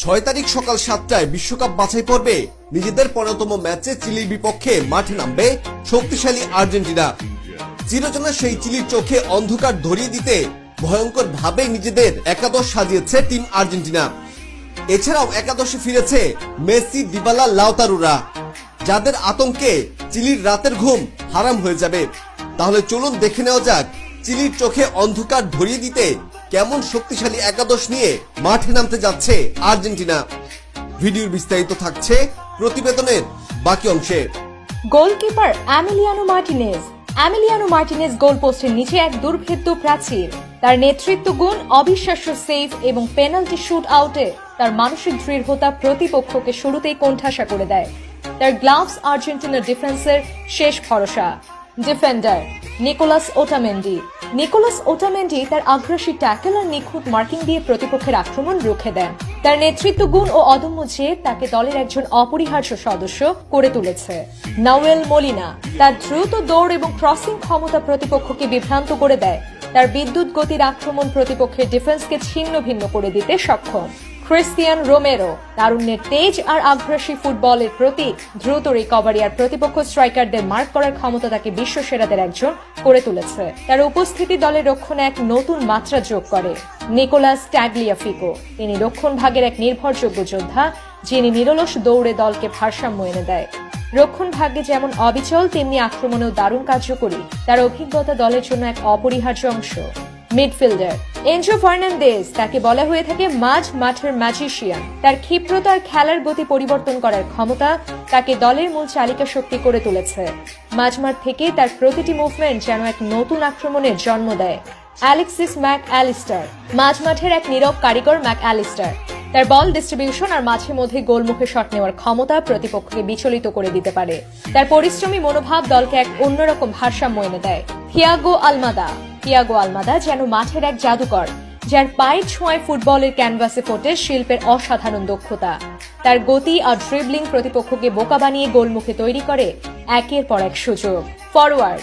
6 তারিখ সকাল 7টায় বিশ্বকাপ বাছাই পর্বে নিজেদের 15তম ম্যাচে চিলির বিপক্ষে মাঠে নামবে শক্তিশালী আর্জেন্টিনা। চিরচেনা সেই চিলির চোখে অন্ধকার ধরিয়ে দিতে ভয়ঙ্কর ভাবে নিজেদের একাদশ সাজিয়েছে টিম আর্জেন্টিনা। এছাড়াও একাদশে ফিরেছে মেসি, ডিবালা, লাউতারুরা, যাদের আতঙ্কে চিলির রাতের ঘুম হারাম হয়ে যাবে। তাহলে চলুন দেখে নেওয়া যাক চিলির চোখে অন্ধকার ধরিয়ে দিতে কেমন শক্তিশালী একাদশ নিয়ে মাঠে নামতে যাচ্ছে আর্জেন্টিনা। ভিডিওর বিস্তারিত থাকছে প্রতিবেদনের বাকি অংশে। গোলকিপার এমিলিয়ানো মার্টিনেজ গোল পোস্টের নিচে এক দুর্ভেদ্য প্রাচীর। তার নেতৃত্ব গুণ, অবিশ্বাস্য সেভ এবং পেনাল্টি শুট আউটে তার মানসিক দৃঢ়তা প্রতিপক্ষকে শুরুতেই কোণঠাসা করে দেয়। তার গ্লাভস আর্জেন্টিনার ডিফেন্সের শেষ ভরসা। ডিফেন্ডার নিকোলাস ওটামেন্ডি তার আগ্রাসী ট্যাকল আর নিখুঁত মার্কিং দিয়ে প্রতিপক্ষের আক্রমণ রুখে দেন। তার নেতৃত্ব গুণ ও অদম্য জেদ তাকে দলের একজন অপরিহার্য সদস্য করে তুলেছে। নাওয়েল মোলিনা তার দ্রুত দৌড় এবং ক্রসিং ক্ষমতা প্রতিপক্ষকে বিভ্রান্ত করে দেয়। তার বিদ্যুৎ গতির আক্রমণ প্রতিপক্ষের ডিফেন্সকে ছিন্ন ভিন্ন করে দিতে সক্ষম। ক্রিস্টিয়ান রোমেরো তারুণ্যের তেজ আর আগ্রাসী ফুটবলের প্রতি দ্রুত রিকভারি আর প্রতিপক্ষ স্ট্রাইকারদের মার্ক করার ক্ষমতা তাকে বিশ্ব সেরাদের একজন করে তুলেছে। তার উপস্থিতি দলের রক্ষণে এক নতুন মাত্রা যোগ করে। নিকোলাস ট্যাগলিয়াফিকো তিনি রক্ষণ ভাগের এক নির্ভরযোগ্য যোদ্ধা, যিনি নিরলস দৌড়ে দলকে ভারসাম্য এনে দেয়। রক্ষণ ভাগ্যে যেমন অবিচল, তেমনি আক্রমণেও দারুণ কার্যকরী। তার অভিজ্ঞতা দলের জন্য এক অপরিহার্য অংশ। মিডফিল্ডার এনজো ফার্নান্দেজ তাকে বলা হয়ে থাকে মাঠের ম্যাজিশিয়ান। তার ক্ষিপ্রতার খেলার গতি পরিবর্তন করার ক্ষমতা তাকে দলের মূল চালিকা শক্তি করে তুলেছে। মাঝমাঠ থেকে তার প্রতিটি মুভমেন্ট যেন এক নতুন আক্রমণের জন্ম দেয়। অ্যালেক্সিস ম্যাকঅ্যালিস্টার মাঝমাঠের এক নীরব কারিগর। ম্যাকঅ্যালিস্টার তার বল ডিস্ট্রিবিউশন আর মাঝে মধ্যে গোলমুখে শট নেওয়ার ক্ষমতা প্রতিপক্ষকে বিচলিত করে দিতে পারে। তার পরিশ্রমী মনোভাব দলকে এক অন্যরকম ভারসাম্য এনে দেয়। থিয়াগো আলমাদা যেন মাঠের এক জাদুকর, যার পায়ের ছোঁয়ায় ফুটবলের ক্যানভাসে ফোটে শিল্পের অসাধারণ দক্ষতা। তার গতি আর ড্রিবলিং প্রতিপক্ষকে বোকা বানিয়ে গোলমুখে তৈরি করে একের পর এক সুযোগ। ফরওয়ার্ড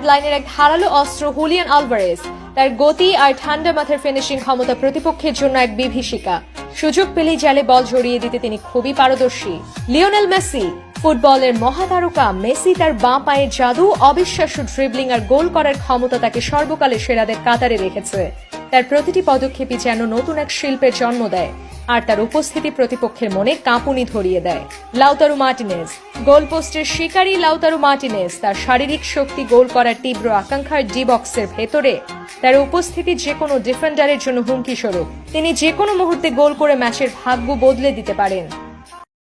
লাইনের এক ধারালো অস্ত্র হুলিয়ান আলভারেজ। তার গতি আর ঠান্ডা মাথার ফিনিশিং ক্ষমতা প্রতিপক্ষের জন্য এক বিভীষিকা। সুযোগ পেলেই জালে বল জড়িয়ে দিতে তিনি খুবই পারদর্শী। লিওনেল মেসি ফুটবলের মহাতারকা। মেসি তার বাঁ পায়ের জাদু, অবিশ্বাস্য ড্রিবলিং আর গোল করার ক্ষমতা তাকে সর্বকালের সেরাদের কাতারে রেখেছে। তার প্রতিটি পদক্ষেপই যেন নতুন এক শিল্পের জন্ম দেয়, আর তার উপস্থিতি প্রতিপক্ষের মনে কাঁপুনি ধরিয়ে দেয়। লাউতারো মার্টিনেজ গোল পোস্টের শিকারী। লাউতারো মার্টিনেজ তার শারীরিক শক্তি, গোল করার তীব্র আকাঙ্ক্ষার ডি বক্সের ভেতরে তার উপস্থিতি যে কোনো ডিফেন্ডারের জন্য হুমকি স্বরূপ। তিনি যে কোনো মুহূর্তে গোল করে ম্যাচের ভাগ্য বদলে দিতে পারেন।